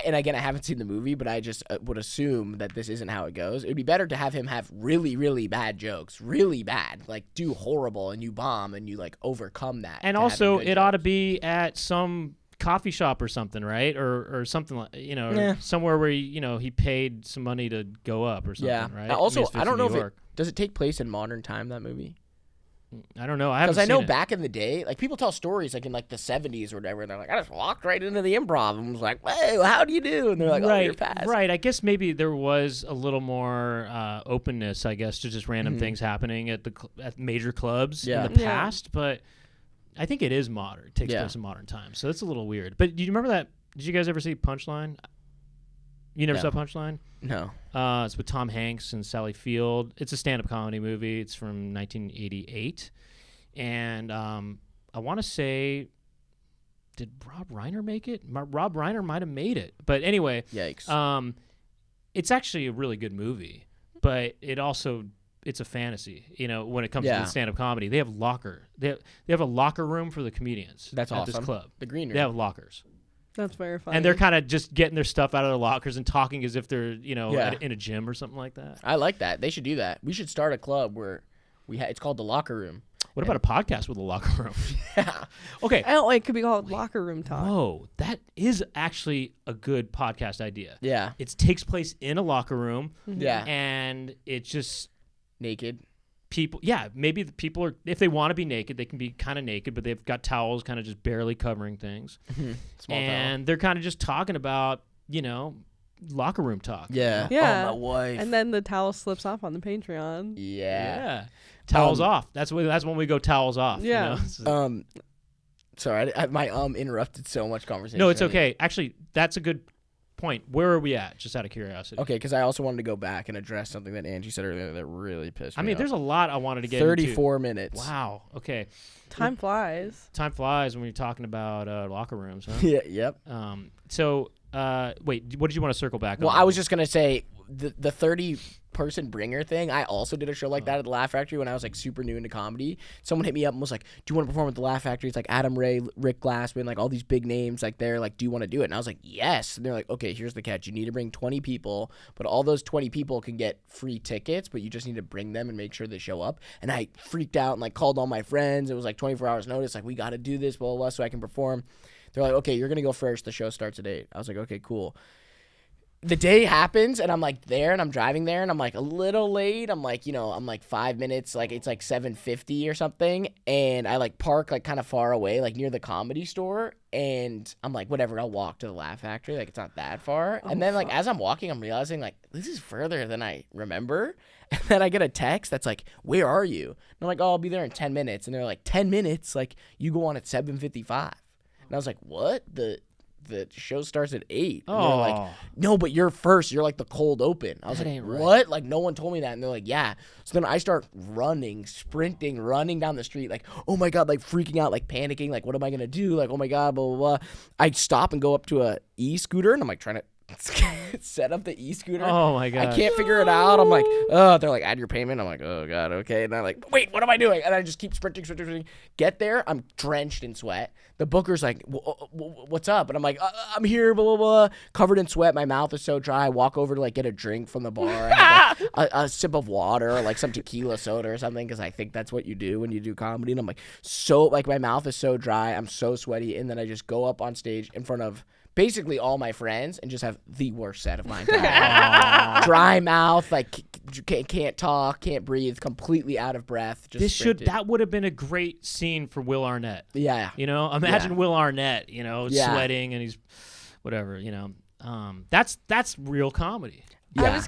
And again, I haven't seen the movie, but I just would assume that this isn't how it goes. It would be better to have him have really, really bad jokes, really bad, like do horrible, and you bomb, and you like overcome that. And to also, having it good ought to jokes. be at some coffee shop or something, right? Or something like Yeah. somewhere where he paid some money to go up or something, Yeah. right? Also, At least I don't in know New if York. does it take place in modern time, that movie? I don't know. I haven't Because I know seen it. back in the day, like people tell stories like in like the 70s or whatever, and they're like, I just walked right into the Improv and was like, hey, how do you do? And they're like, oh, you're fast. Right. I guess maybe there was a little more openness, I guess, to just random things happening at at major clubs Yeah. in the Yeah. past. But I think it is modern. It takes Yeah. place in modern times, so it's a little weird. But do you remember that? Did you guys ever see Punchline? You never No. saw Punchline? No. It's with Tom Hanks and Sally Field. It's a stand-up comedy movie. It's from 1988, and I want to say, did Rob Reiner make it? Rob Reiner might have made it, but anyway, Yikes. it's actually a really good movie, but it's a fantasy. When it comes Yeah. to stand-up comedy, they have they have a locker room for the comedians. That's at awesome. this club. The green room. They have lockers. That's very funny. And they're kind of just getting their stuff out of their lockers and talking as if they're, Yeah. in a gym or something like that. I like that. They should do that. We should start a club where it's called the Locker Room. What about a podcast with a locker room? Yeah. Okay. Oh, it could be called Locker Room Talk. Whoa, that is actually a good podcast idea. Yeah. It takes place in a locker room, Yeah. and it's just Naked. people. Yeah, maybe the people are, if they want to be naked, they can be kind of naked, but they've got towels kind of just barely covering things. Small And they're kind of just talking about, locker room talk. Yeah. Yeah. Oh, my wife. And then the towel slips off on the Patreon. yeah. Towels off. That's when we go towels off. Yeah. So- Sorry, my interrupted so much conversation. no, it's okay. Actually, that's a good point, where are we at? Just out of curiosity. Okay, because I also wanted to go back and address something that Angie said earlier that really pissed me off. There's a lot I wanted to get 34 into. minutes. Wow. Okay. Time flies. Time flies when you're talking about locker rooms, huh? Yeah. Yep. So, wait, what did you want to circle back on? Well, I was just going to say the 30-person bringer thing, I also did a show like that at the Laugh Factory when I was like super new into comedy. Someone hit me up and was like, do you want to perform at the Laugh Factory? It's like Adam Ray, Rick Glassman, like all these big names like they're like, do you want to do it? And I was like, yes. And they're like, okay, here's the catch. You need to bring 20 people, but all those 20 people can get free tickets, but you just need to bring them and make sure they show up. And I freaked out and like called all my friends. It was like 24 hours notice. Like, we got to do this, blah, blah, blah, so I can perform. They're like, okay, you're going to go first. The show starts at 8. I was like, okay, cool. The day happens and I'm like there and I'm driving there and I'm like a little late. I'm like, I'm like 5 minutes, like it's like 7:50 or something. And I like park like kind of far away, like near the Comedy Store. And I'm like, whatever, I'll walk to the Laugh Factory. Like, it's not that far. And then like as I'm walking, I'm realizing like this is further than I remember. And then I get a text that's like, where are you? And I'm like, oh, I'll be there in 10 minutes. And they're like, 10 minutes? Like, you go on at 7:55. And I was like, what? The show starts at 8. And they're like, no, but you're first. You're like the cold open. I was like, what? Like, no one told me that. And they're like, yeah. So then I start sprinting, running down the street, like, oh my God, like freaking out, like panicking, like, what am I going to do? Like, oh my God, blah, blah, blah. I stop and go up to a e-scooter and I'm like trying to set up the e-scooter. Oh my God. I can't figure it out. I'm like, oh, they're like, add your payment. I'm like, oh God, okay. And I'm like, wait, what am I doing? And I just keep sprinting. Get there, I'm drenched in sweat. The booker's like, what's up? And I'm like, I'm here, blah, blah, blah. Covered in sweat. My mouth is so dry. I walk over to like get a drink from the bar. I have a sip of water or like some tequila soda or something because I think that's what you do when you do comedy. And I'm like, my mouth is so dry. I'm so sweaty. And then I just go up on stage in front of basically all my friends and just have the worst set of my entire life. Dry mouth, like can't talk, can't breathe, completely out of breath. Just that would have been a great scene for Will Arnett. Yeah. Imagine Will Arnett, sweating and he's whatever, that's real comedy. Yeah.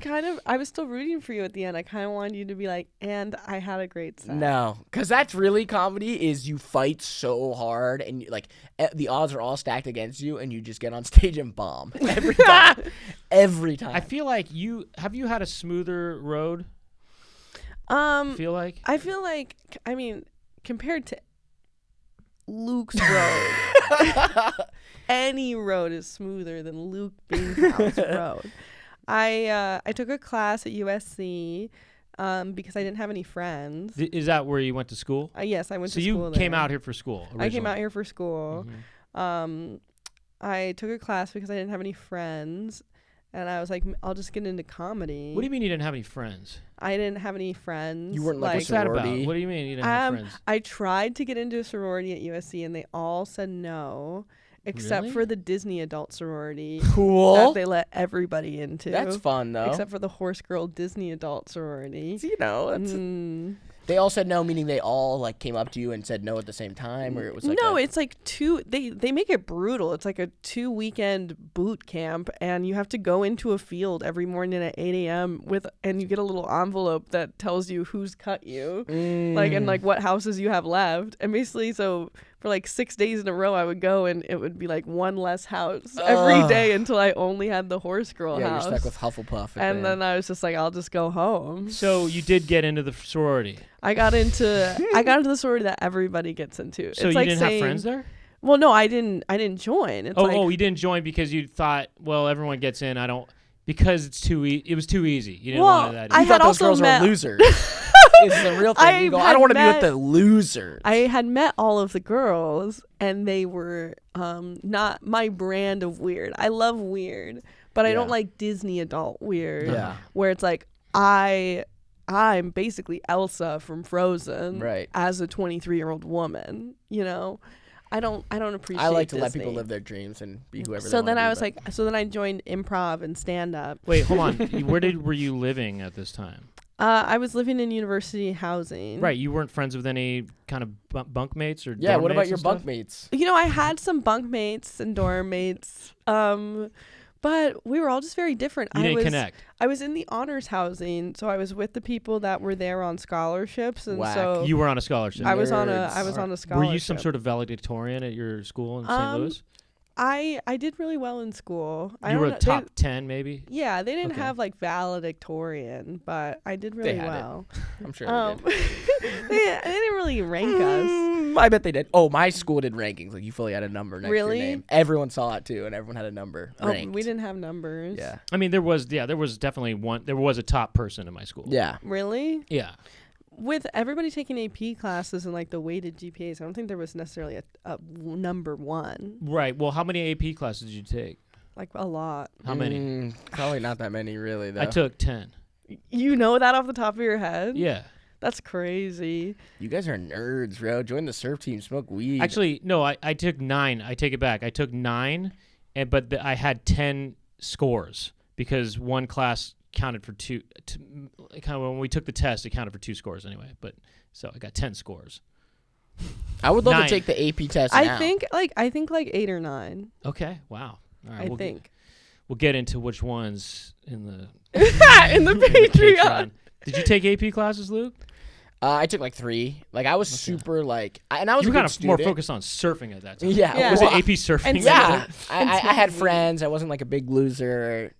I was still rooting for you at the end. I kind of wanted you to be like, and I had a great set. No, because that's really comedy is you fight so hard and like the odds are all stacked against you and you just get on stage and bomb every time. Every time. I feel like have you had a smoother road? I feel like, compared to Luke's road, any road is smoother than Luke Binkow's road. I took a class at USC because I didn't have any friends. Is that where you went to school? Yes, I went to school. So you came out here for school originally. I came out here for school. Mm-hmm. I took a class because I didn't have any friends. And I was like, I'll just get into comedy. What do you mean you didn't have any friends? I didn't have any friends. You weren't like a What's that about? sorority? What do you mean you didn't have friends? I tried to get into a sorority at USC and they all said no. Except Really? for the Disney adult sorority. Cool. That they let everybody into. That's fun, though. Except for the Horse Girl Disney adult sorority. They all said no, meaning they all like came up to you and said no at the same time, or it was like it's like they make it brutal. It's like a 2-weekend boot camp, and you have to go into a field every morning at 8 a.m. and you get a little envelope that tells you who's cut you, and what houses you have left, and basically so. For like 6 days in a row, I would go and it would be like one less house every day until I only had the Horse Girl house. You're stuck with Hufflepuff. And then I was just like, I'll just go home. So you did get into the sorority. I got into the sorority that everybody gets into. So it's you didn't have friends there? Well, no, I didn't join. It's you didn't join because you thought, well, everyone gets in. I don't because it's it was too easy. You didn't want that. I had those also girls met were losers. It's the real thing. You go, I don't want to be with the losers. I had met all of the girls, and they were not my brand of weird. I love weird, but I don't like Disney adult weird. Yeah. Where it's like I'm basically Elsa from Frozen, right? As a 23-year-old woman, I don't appreciate. I like to Disney. let people live their dreams and be whoever. So they then want to I was so then I joined improv and stand up. Wait, hold on. Were you living at this time? I was living in university housing. Right. You weren't friends with any kind of bunkmates or yeah. dorm What about mates your and stuff? bunkmates? I had some bunkmates and dorm mates. But we were all just very different. You didn't connect. I was in the honors housing, so I was with the people that were there on scholarships, and Whack. so You were on a scholarship. I was on a scholarship. Were you some sort of valedictorian at your school in St. Louis? I did really well in school. I You don't were know, top 10, maybe. Yeah, they didn't Okay. have like valedictorian, but I did really had it. well. I'm sure they, they didn't really rank us. I bet they did. Oh, my school did rankings. Like you fully had a number next Really? to your name. Everyone saw it too, and everyone had a number ranked. Oh, we didn't have numbers. Yeah. I mean, there was definitely one. There was a top person in my school. Yeah. Really? Yeah. With everybody taking AP classes and like the weighted GPAs, I don't think there was necessarily a number one. Right. Well, how many AP classes did you take? Like a lot. How many? Probably not that many, really. Though I took 10. You know that off the top of your head? Yeah. That's crazy. You guys are nerds, bro. Join the surf team. Smoke weed. Actually, no. I took 9. I take it back. I took 9, but I had 10 scores because one class counted for 2. Kind of when we took the test, it counted for 2 scores anyway. But so I got 10 scores. I would love 9. to take the AP test. I now. think like 8 or 9. Okay. Wow. All right. I think. We'll get into which ones in the In the Patreon. Did you take AP classes, Luke? I took like 3. Like I was super like, and I was You a were good kind of more student. focused on surfing at that time. Yeah. Yeah. Was well, it AP surfing? And Yeah, And I had smoke friends. I wasn't like a big loser.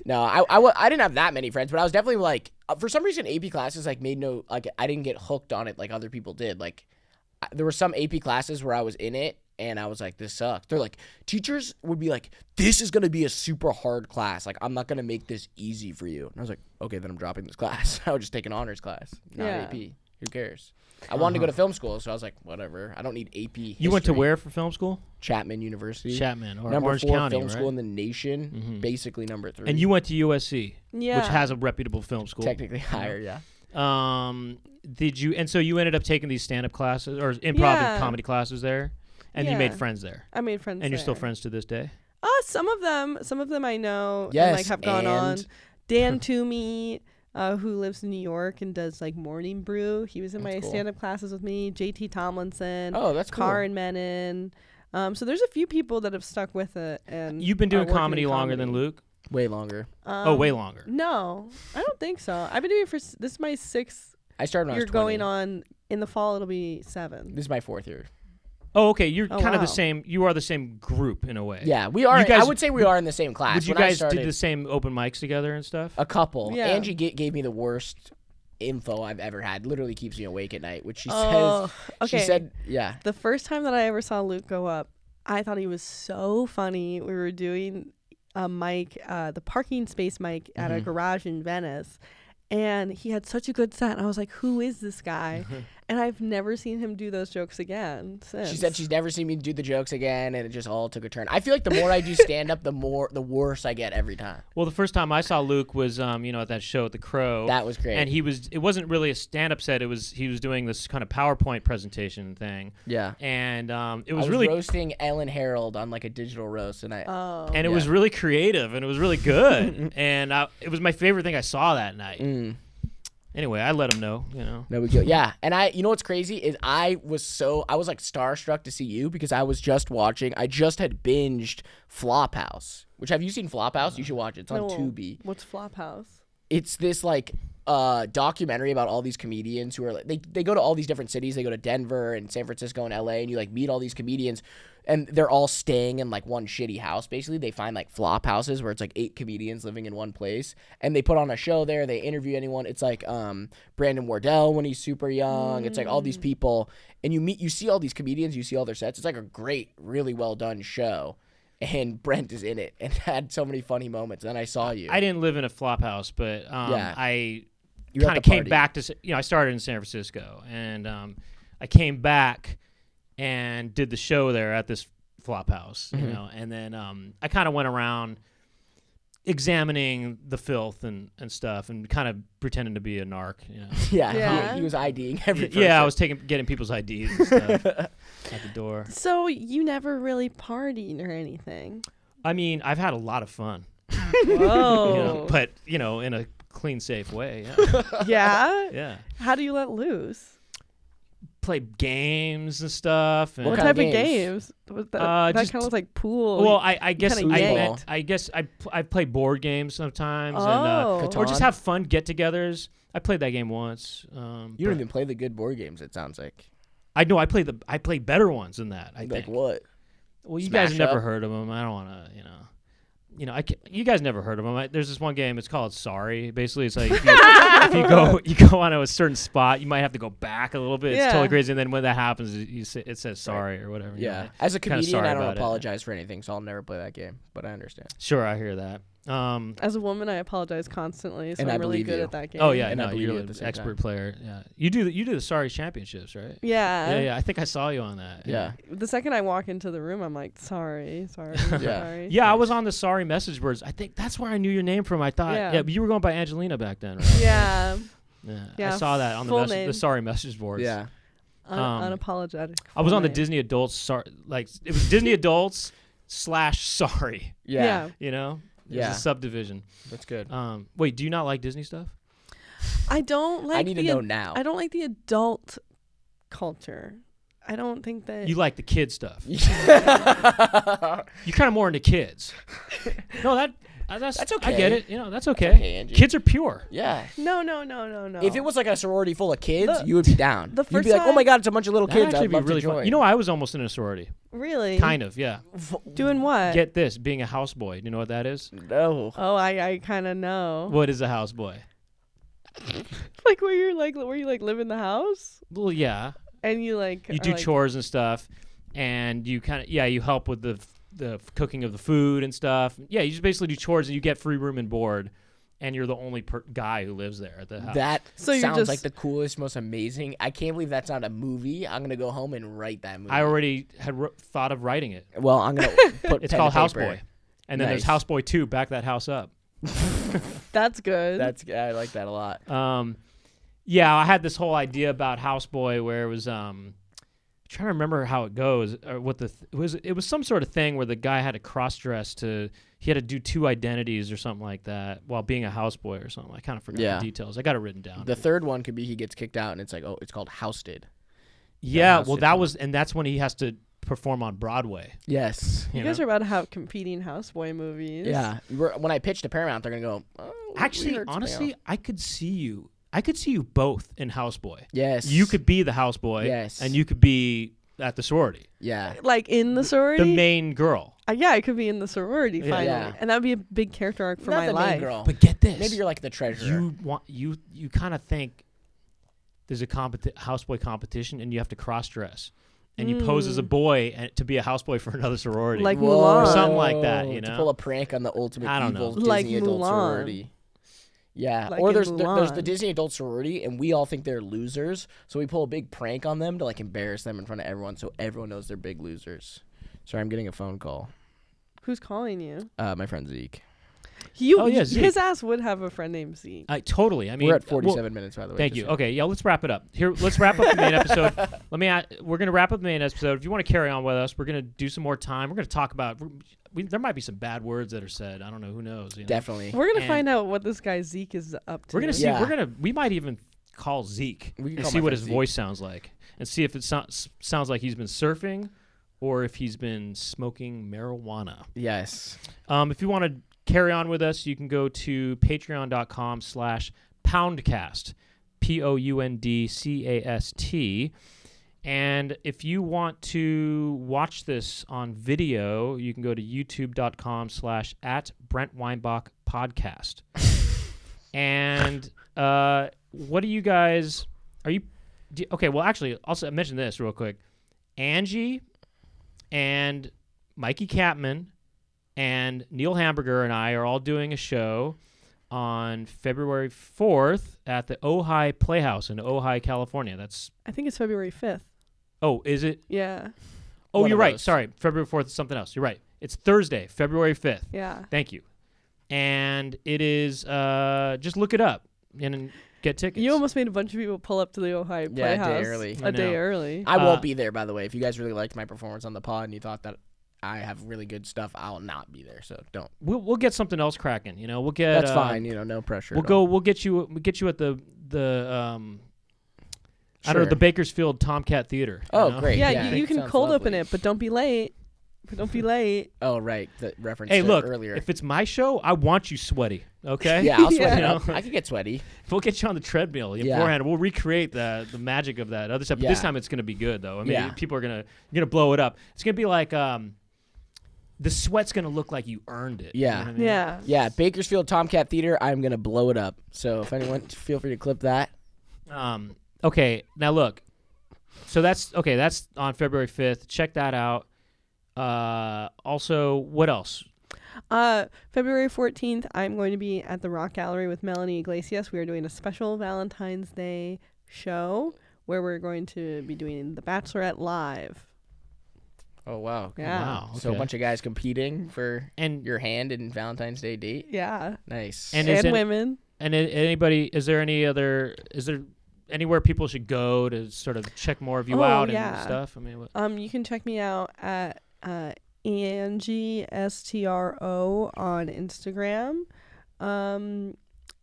No, I didn't have that many friends, but I was definitely like, for some reason, AP classes like made no like I didn't get hooked on it like other people did. Like there were some AP classes where I was in it and I was like, this sucks. They're like, teachers would be like, this is gonna be a super hard class. Like I'm not gonna make this easy for you. And I was like, okay, then I'm dropping this class. I would just take an honors class, not Yeah. AP. Who cares? I wanted to go to film school, so I was like, whatever. I don't need AP. You went to history. where for film school? Chapman University. Chapman or Number Orange 4 County, film right? school in the nation. Mhm. Basically number 3. And you went to USC, Yeah. which has a reputable film school. technically higher, yeah. Did you? And so you ended up taking these stand-up classes or improv Yeah. and comedy classes there, and you made Yeah. friends there, I made friends. and you're still there. friends to this day. Some of them I know. Yes, and, like have gone on. and- Dan Toomey, who lives in New York and does like morning brew. He was in That's my cool. stand-up classes with me. JT Tomlinson. Oh, that's cool. Karin Menon. So there's a few people that have stuck with it, and You've been are doing working comedy in longer than comedy. Luke. Way longer. Way longer. No, I don't think so. I've been doing it for this is my 6th. I started when I You're was 20. going on in the fall. It'll be 7. This is my 4th year. Oh, okay. You're Oh, kind of the wow. same. You are the same group in a way. Yeah, we are. You guys- I would say we are in the same class. Would you When I guys started, did the same open mics together and stuff? a couple. Yeah. Angie gave me the worst info I've ever had. Literally keeps me awake at night, which she Oh, says. okay. She said, yeah. The first time that I ever saw Luke go up, I thought he was so funny. We were doing a mic, the parking space mic at a garage in Venice. And he had such a good set. And I was like, who is this guy? And I've never seen him do those jokes again since. She said she's never seen me do the jokes again, and it just all took a turn. I feel like the more I do stand up, the worse I get every time. Well, the first time I saw Luke was, at that show at the Crow. That was great. And it wasn't really a stand-up set. He was doing this kind of PowerPoint presentation thing. Yeah. And it I was was really roasting Ellen Harold on like a digital roast, and Oh. and it was really creative and it was really good. And it was my favorite thing I saw that night. Anyway, I let him know, No big deal. Yeah, and you know what's crazy is I was like starstruck to see you because I was just watching. I just had binged Flophouse. Which have you seen Flophouse? You should watch it. It's on No. Tubi. What's Flophouse? It's this like documentary about all these comedians who are like they go to all these different cities. They go to Denver and San Francisco and LA, and you like meet all these comedians, and they're all staying in like one shitty house. Basically, they find like flop houses where it's like 8 comedians living in one place, and they put on a show there. They interview anyone. It's like Brandon Wardell when he's super young. It's like all these people, and you see all these comedians. You see all their sets. It's like a great, really well done show. And Brent is in it and had so many funny moments. And then I saw you. I didn't live in a flop house, but Yeah. I You were at kind of the came party. back to I started in San Francisco, and I came back and did the show there at this flop house, and then I kind of went around examining the filth and stuff, and kind of pretending to be a narc, Yeah, Yeah. He was IDing every person. Yeah, I was getting people's IDs and stuff at the door. So you never really partied or anything? I mean, I've had a lot of fun, Whoa. but in a clean, safe way. Yeah. Yeah? Yeah. How do you let loose? Play games and stuff. And What kind type of of games? games? Was that just- kind of looks like pool. Well, I guess kinda yanked. I guess I play board games sometimes, Oh. and or just Catan? have fun get-togethers. I played that game once. You don't but even play the good board games, it sounds like. I know I play better ones than that. I Like think. what? Well, you Smash guys never up. heard of them. I don't want to, you guys never heard of them. There's this one game. It's called Sorry. Basically, it's like if you go onto a certain spot, you might have to go back a little bit. It's Yeah. totally crazy. And then when that happens, it says sorry or whatever. Yeah. As a kinda comedian, sorry I don't about it. apologize for anything, so I'll never play that game. But I understand. Sure, I hear that. As a woman, I apologize constantly, so And I I'm really believe good you. at that game. Oh yeah, And I no, believe you're you an at the same expert time. player. Yeah, you do the Sorry championships, right? Yeah. Yeah. I think I saw you on that. Yeah. The second I walk into the room, I'm like, sorry. Yeah. Sorry. Yeah, I was on the Sorry message boards. I think that's where I knew your name from. I thought, Yeah. but you were going by Angelina back then, right? Yeah. Yeah, I saw that on full the name. Sorry message boards. Yeah. Unapologetic. I was on the full name. Disney Adults. It was Disney Adults / Sorry. Yeah. You know, Yeah. There's a subdivision. That's good. Wait, do you not like Disney stuff? I don't like. I need to know now. I don't like the adult culture. I don't think that. You like the kid stuff. You're kind of more into kids. No, that's okay. I get it. That's okay. okay, Angie. Kids are pure. Yeah. No. If it was like a sorority full of kids, The- you would be down. the You'd first be like, oh time- my god, it's a bunch of little That'd kids. actually I'd be love really to join. fun. I was almost in a sorority. really Kind of, yeah. doing what? Get this, being a houseboy. Do you know what that is? No. Oh, I kind of know. What is a houseboy? Like where you live in the house Well, yeah. and you like You are do like, chores and stuff, and you kind of you help with the cooking of the food and stuff. Yeah, you just basically do chores and you get free room and board, and you're the only guy who lives there at the house. That So you're sounds just- like the coolest, most amazing. I can't believe that's not a movie. I'm gonna go home and write that movie. I already had thought of writing it. Well, I'm gonna put. It's pen called to paper. Houseboy, and then there's Nice. Houseboy 2, Back That House Up. That's good. I like that a lot. Yeah, I had this whole idea about Houseboy where it was trying to remember how it goes or what it was some sort of thing where the guy had to cross-dress he had to do 2 identities or something like that while being a houseboy or something. I kind of forgot Yeah. the details. I got it written down. The third one could be he gets kicked out and it's like, oh, it's called Housted. Yeah, house well sitcom. that's when he has to perform on Broadway. Yes. you guys are about to have competing houseboy movies. Yeah. When I pitched to Paramount, they're gonna go. Oh, we Actually, heard something honestly, else." I could see you both in Houseboy. Yes. You could be the houseboy, Yes. and you could be at the sorority, Yeah. Like in the sorority. the main girl. Yeah, I could be in the sorority Yeah. finally, Yeah. and that would be a big character arc for Not my the life. main girl. But get this, Maybe you're like the treasurer. you want you kind of think there's a houseboy competition, and you have to cross dress, and you pose as a boy to be a houseboy for another sorority. Like Whoa. Mulan. Or something like that, To you know? pull a prank on the ultimate I don't evil know. Like Disney adult Mulan. sorority. Yeah, Like or in there's the Mulan. Disney adult sorority, and we all think they're losers, so we pull a big prank on them to like embarrass them in front of everyone, so everyone knows they're big losers. Sorry, I'm getting a phone call. Who's calling you? My friend Zeke. Zeke. His ass would have a friend named Zeke. Totally. I mean, We're at 47 minutes, by the way. Thank just you. so- Okay, yeah, let's wrap it up. Here, let's wrap up the main episode. We're gonna wrap up the main episode. If you want to carry on with us, we're gonna do some more time. We're gonna talk about. There might be some bad words that are said. I don't know. Who knows? You know? Definitely. We're gonna And- find out what this guy Zeke is up to. We're gonna see. Yeah. We might even call Zeke We can and call see my what friend his Zeke. voice sounds like, and see if it sounds like he's been surfing, or if he's been smoking marijuana. Yes. If you want to carry on with us, you can go to patreon.com/poundcast, POUNDCAST. And if you want to watch this on video, you can go to youtube.com/@Brent Weinbach podcast. And what do you guys okay, well, actually, also mention this real quick. Angie and Mikey Capman and Neil Hamburger and I are all doing a show on February 4th at the Ojai Playhouse in Ojai, California. I think it's February 5th. Oh, is it? Yeah. Oh, One you're of right. those. Sorry. February 4th is something else. You're right. It's Thursday, February 5th. Yeah. Thank you. And it is, just look it up and get tickets. You almost made a bunch of people pull up to the Ohio Yeah, a day Playhouse early. I A day know. early. I won't be there, by the way. If you guys really liked my performance on the pod and you thought that I have really good stuff, I'll not be there. So don't. We'll get something else cracking. You know, we'll get. That's fine. No pressure. We'll at go. all. We'll get you at the I don't know, Sure. the Bakersfield Tomcat Theater. you Oh, know? great. Yeah, you can Sounds cold open lovely. it, but don't be late. Don't be late. Oh, right. The reference Hey, to look, earlier. if it's my show, I want you sweaty, okay? Yeah, I'll sweat it Yeah. up. I can get sweaty. We'll get you on the treadmill Yeah. beforehand. We'll recreate the magic of that other stuff. But this Yeah. time it's going to be good, though. I mean, Yeah. people are going to blow it up. It's going to be like the sweat's gonna look like you earned it. Yeah. You know what I mean? Yeah. Yeah, Bakersfield Tomcat Theater. I'm gonna blow it up. So if anyone, feel free to clip that. Okay, now look. So that's on February 5th. Check that out. Also, what else? February 14th, I'm going to be at the Rock Gallery with Melanie Iglesias. We are doing a special Valentine's Day show where we're going to be doing The Bachelorette live. Oh wow. Yeah. Wow. So a okay. bunch of guys competing for And your hand in Valentine's Day date. Yeah. Nice. And is And it- women. And anybody, is there anywhere people should go to sort of check more of you out yeah. and stuff? I mean, what? You can check me out at Angie Stro on Instagram.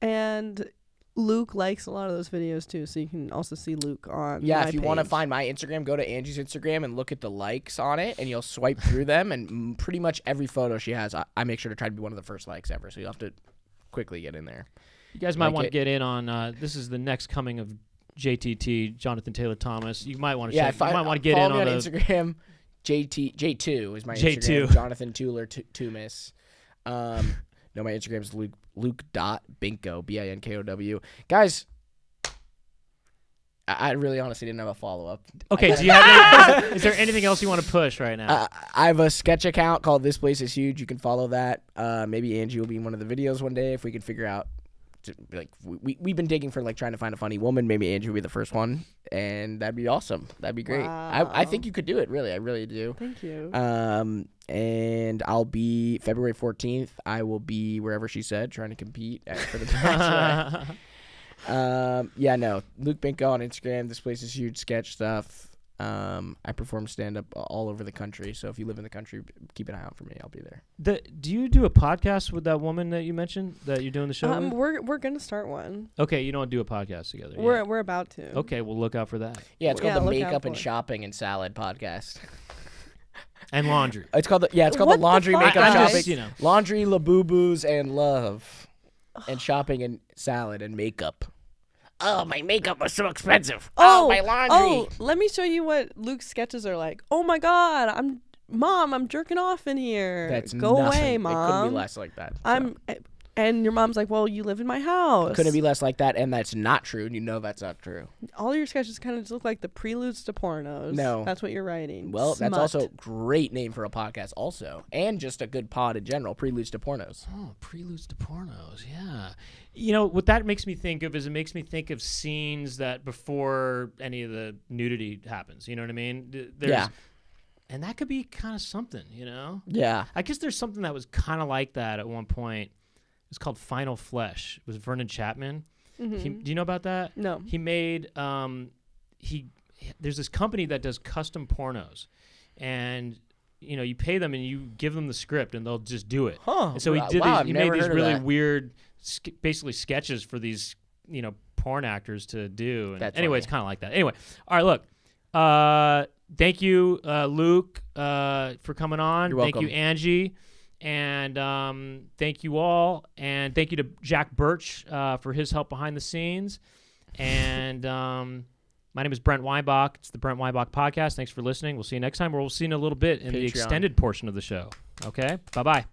And Luke likes a lot of those videos too, so you can also see Luke on yeah, my if you want to page. find my Instagram, go to Angie's Instagram and look at the likes on it, and you'll swipe through them, and pretty much every photo she has, I make sure to try to be one of the first likes ever, so you'll have to quickly get in there. You guys might Like want to it. get in on, this is the next coming of JTT, Jonathan Taylor Thomas. You might want to Yeah, check. You might want to get in follow on me the Instagram. J2 is my J2. Instagram. Jonathan Tueller Tumis. No, my Instagram is Luke.Binkow, Binkow. Guys, I really honestly didn't have a follow up. Okay, do you have is there anything else you want to push right now? I have a sketch account called This Place Is Huge. You can follow that. Maybe Angie will be in one of the videos one day if we can figure out. We've been digging for trying to find a funny woman. Maybe Angie will be the first one, and that'd be awesome. That'd be great. I think you could do it. Really, I really do. Thank you. And I'll be February 14th. I will be wherever she said, trying to compete for the Bachelorette. Yeah, no. Luke Binkow on Instagram. This Place Is Huge sketch stuff. I perform stand up all over the country. So if you live in the country, keep an eye out for me. I'll be there. Do you do a podcast with that woman that you mentioned that you're doing the show with? We're gonna start one. Okay, you don't do a podcast together. We're about to. Okay, we'll look out for that. Yeah, it's called Yeah, the look out Makeup for and it. Shopping and Salad podcast. And laundry. It's called it's called What the the Laundry fuck? Makeup I'm Shopping. just, you know. Laundry, Labubu's, and Love. And shopping and salad and makeup. Oh, my makeup was so expensive. Oh, my laundry. Oh, let me show you what Luke's sketches are like. Oh my God, I'm jerking off in here. That's Go nothing. away, It Mom. couldn't be less like that. so. And your mom's like, well, you live in my house. Couldn't be less like that, and that's not true, and you know that's not true. All your sketches kind of just look like the preludes to pornos. No. That's what you're writing. Well, that's Smut. also a great name for a podcast also, and just a good pod in general, Preludes to Pornos. Oh, preludes to pornos, yeah. You know, what that makes me think of is it makes me think of scenes that before any of the nudity happens. You know what I mean? Yeah. And that could be kind of something, you know? Yeah. I guess there's something that was kind of like that at one point. It was called Final Flesh. It was Vernon Chapman. Mhm. Do you know about that? No. He made there's this company that does custom pornos, and you know you pay them and you give them the script and they'll just do it. Huh. And so he did wow, he made these really weird basically sketches for these porn actors to do. And That's anyway, funny. it's kind of like that. Anyway, all right, look. Thank you, Luke, for coming on. You're Thank welcome. you, Angie. And thank you all. And thank you to Jack Birch for his help behind the scenes. And my name is Brent Weinbach. It's the Brent Weinbach Podcast. Thanks for listening. We'll see you next time, or we'll see you in a little bit in the Patreon. extended portion of the show. Okay? Bye-bye.